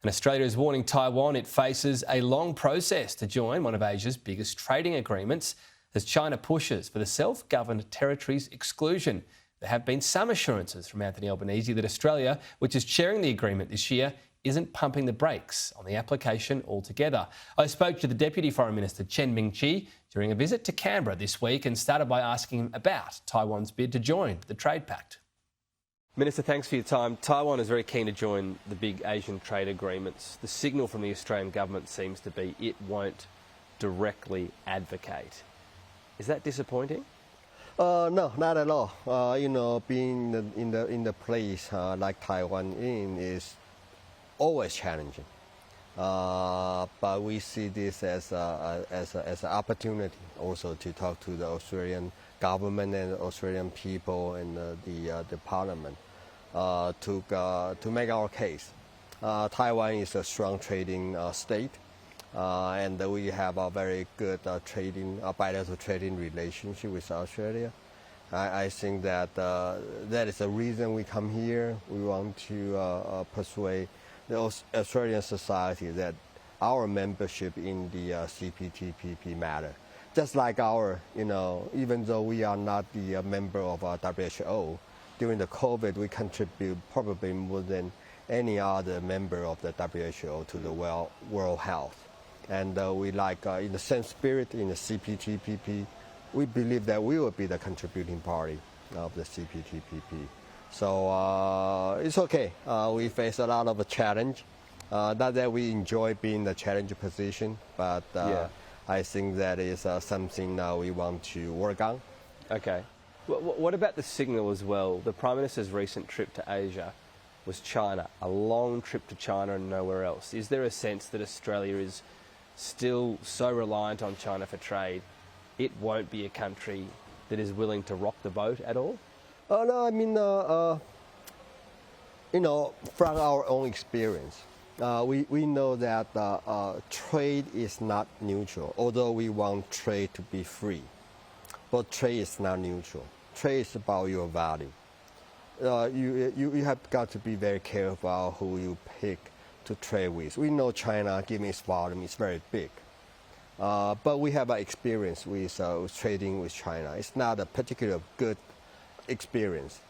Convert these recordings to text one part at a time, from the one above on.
And Australia is warning Taiwan it faces a long process to join one of Asia's biggest trading agreements as China pushes for the self-governed territory's exclusion. There have been some assurances from Anthony Albanese that Australia, which is chairing the agreement this year, isn't pumping the brakes on the application altogether. I spoke to the Deputy Foreign Minister Chen Ming-chi during a visit to Canberra this week and started by asking him about Taiwan's bid to join the trade pact. Minister, thanks for your time. Taiwan is very keen to join the big Asian trade agreements. The signal from the Australian government seems to be it won't directly advocate. Is that disappointing? No, not at all. Being in the place like Taiwan is always challenging. But we see this as an opportunity also to talk to the Australian government and Australian people and the parliament to make our case. Taiwan is a strong trading state, and we have a very good bilateral trading relationship with Australia. I think that that is the reason we come here. We want to persuade the Australian society that our membership in the CPTPP matter. Just like even though we are not the member of WHO, during the COVID we contribute probably more than any other member of the WHO to the world health. And we in the same spirit in the CPTPP, we believe that we will be the contributing party of the CPTPP. So it's okay. We face a lot of a challenge. Not that we enjoy being in the challenger position, but I think that is something we want to work on. Okay. What about the signal as well? The Prime Minister's recent trip to Asia was China, a long trip to China and nowhere else. Is there a sense that Australia is still so reliant on China for trade, it won't be a country that is willing to rock the boat at all? No, I mean, from our own experience, we know that trade is not neutral, although we want trade to be free. But trade is not neutral. Trade is about your value. You have got to be very careful about who you pick to trade with. We know China, given its volume, is very big. But we have an experience with trading with China. It's not a particular good experience.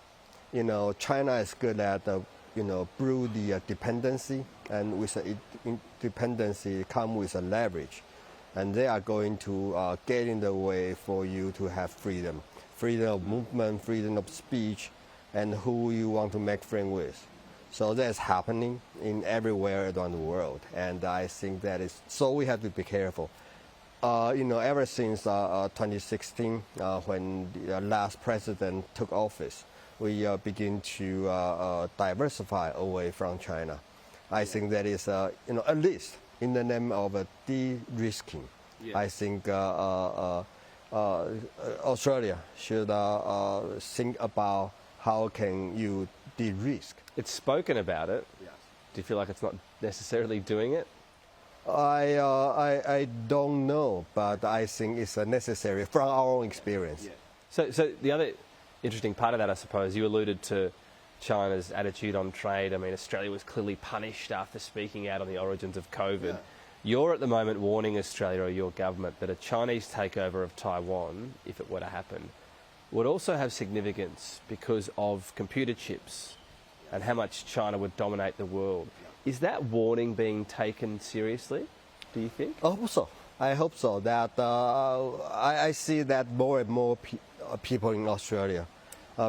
China is good at brew the dependency, and with dependency come with a leverage, and they are going to get in the way for you to have freedom of movement, freedom of speech, and who you want to make friends with. So that's happening in everywhere around the world, and I think that is so. We have to be careful. Ever since 2016, when the last president took office, we begin to diversify away from China. I think that is, at least in the name of de-risking. Yeah. I think Australia should think about how can you de-risk. It's spoken about it. Yes. Do you feel like it's not necessarily doing it? I don't know, but I think it's necessary from our own experience. Yeah. So the other interesting part of that, I suppose, you alluded to China's attitude on trade. I mean, Australia was clearly punished after speaking out on the origins of COVID. Yeah. You're at the moment warning Australia or your government that a Chinese takeover of Taiwan, if it were to happen, would also have significance because of computer chips and how much China would dominate the world. Is that warning being taken seriously, do you think? I hope so. I hope so. That I see that more and more people in Australia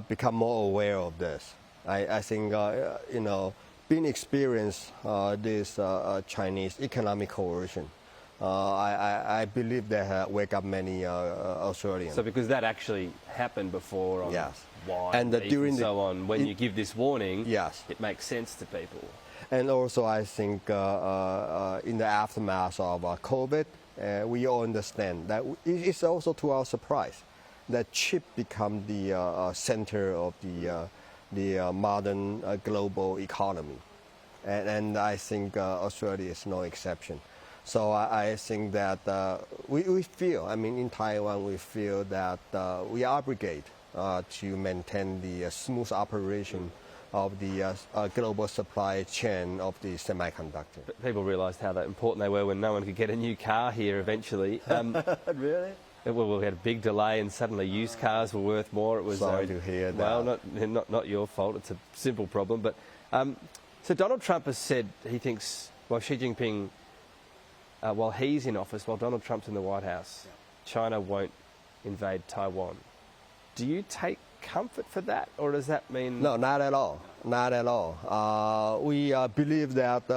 become more aware of this. I think, being experienced this Chinese economic coercion, I believe they wake up many Australians. So because that actually happened before on yes. why and during so on, when you give this warning, yes. it makes sense to people. And also I think in the aftermath of COVID, we all understand that it's also to our surprise that chip become the center of the modern global economy. And I think Australia is no exception. So I think that we feel, in Taiwan, we feel that we are obligated to maintain the smooth operation of the global supply chain of the semiconductor. People realised how important they were when no one could get a new car here eventually. Really? Well, we had a big delay and suddenly used cars were worth more. It was Sorry to hear that. Well, not your fault. It's a simple problem. But so Donald Trump has said he thinks, while Xi Jinping, while he's in office, while Donald Trump's in the White House, China won't invade Taiwan. Do you take comfort for that, or does that mean... No, not at all. Not at all. We believe that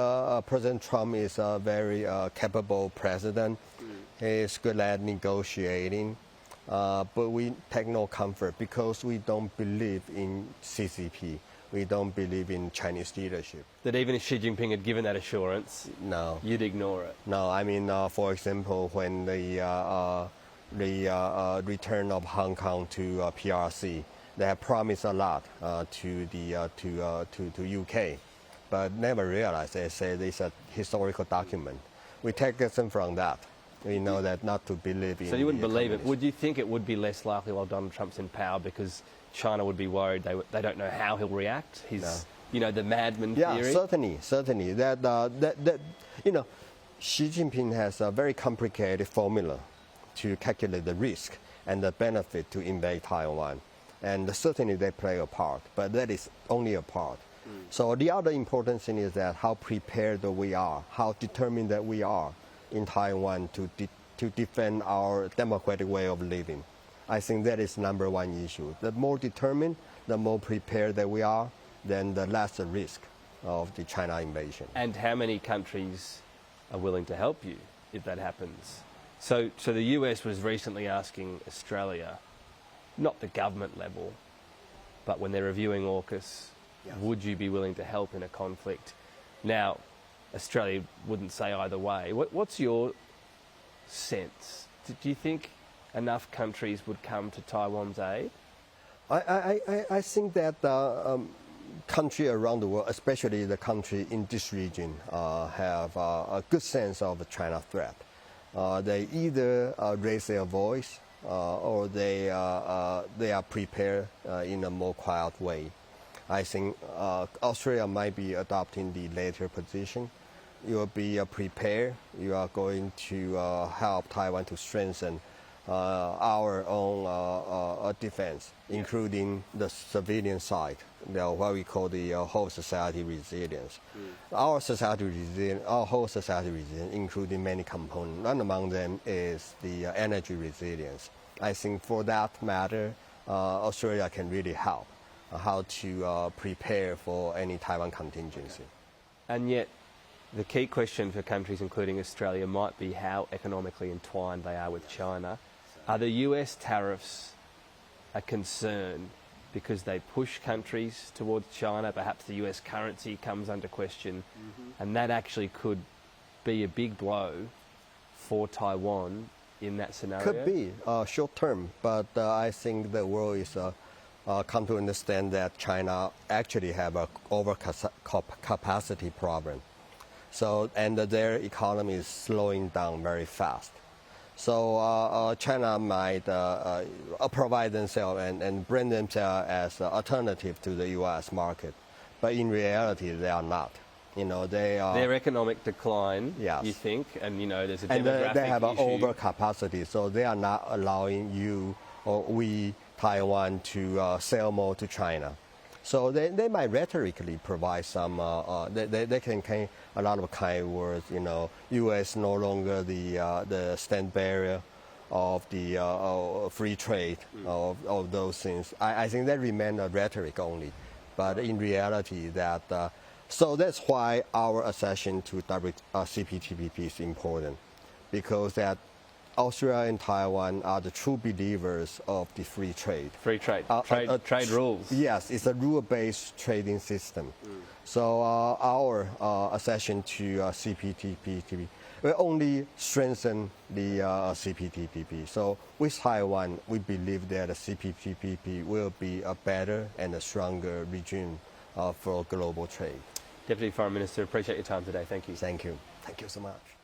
President Trump is a very capable president. He's good at negotiating, but we take no comfort because we don't believe in CCP. We don't believe in Chinese leadership. That even if Xi Jinping had given that assurance, no, you'd ignore it? No, I mean, for example, when the return of Hong Kong to PRC, they have promised a lot to UK, but never realized. They say it's a historical document. We take lesson from that. We know that not to believe in. So you wouldn't believe it. Would you think it would be less likely while Donald Trump's in power because China would be worried they don't know how he'll react? The madman theory. Yeah, certainly. That Xi Jinping has a very complicated formula to calculate the risk and the benefit to invade Taiwan, and certainly they play a part, but that is only a part. So the other important thing is that how prepared we are, how determined that we are in Taiwan to defend our democratic way of living. I think that is number one issue. The more determined, the more prepared that we are, then the less the risk of the China invasion. And how many countries are willing to help you if that happens? So the US was recently asking Australia, not the government level, but when they're reviewing AUKUS, would you be willing to help in a conflict? Now, Australia wouldn't say either way. What's your sense? Do you think enough countries would come to Taiwan's aid? I think that countries around the world, especially the country in this region, have a good sense of the China threat. They either raise their voice or they are prepared in a more quiet way. I think Australia might be adopting the later position. You will be prepared. You are going to help Taiwan to strengthen our own defense, including the civilian side, what we call the whole society resilience. Our whole society resilience, including many components. One among them is the energy resilience. I think for that matter, Australia can really help how to prepare for any Taiwan contingency. And yet, the key question for countries including Australia might be how economically entwined they are with China. Are the US tariffs a concern because they push countries towards China? Perhaps the US currency comes under question, and that actually could be a big blow for Taiwan in that scenario? Could be short term, but I think the world is come to understand that China actually have a overcapacity problem. So, and their economy is slowing down very fast. So China might provide themselves and bring themselves as an alternative to the U.S. market, but in reality they are not. They are their economic decline. Yes. You think, and there's a and demographic they have an issue. overcapacity, so they are not allowing you or we Taiwan to sell more to China. So they might rhetorically provide some, they can claim a lot of kind words, U.S. no longer the stand barrier of the free trade, of those things. I think that remain a rhetoric only. But in reality, so that's why our accession to CPTPP is important, because that Australia and Taiwan are the true believers of the free trade. Free trade, trade rules. Yes, it's a rule-based trading system. So our accession to CPTPP will only strengthen the CPTPP. So with Taiwan, we believe that the CPTPP will be a better and a stronger regime for global trade. Deputy Foreign Minister, appreciate your time today. Thank you. Thank you. Thank you so much.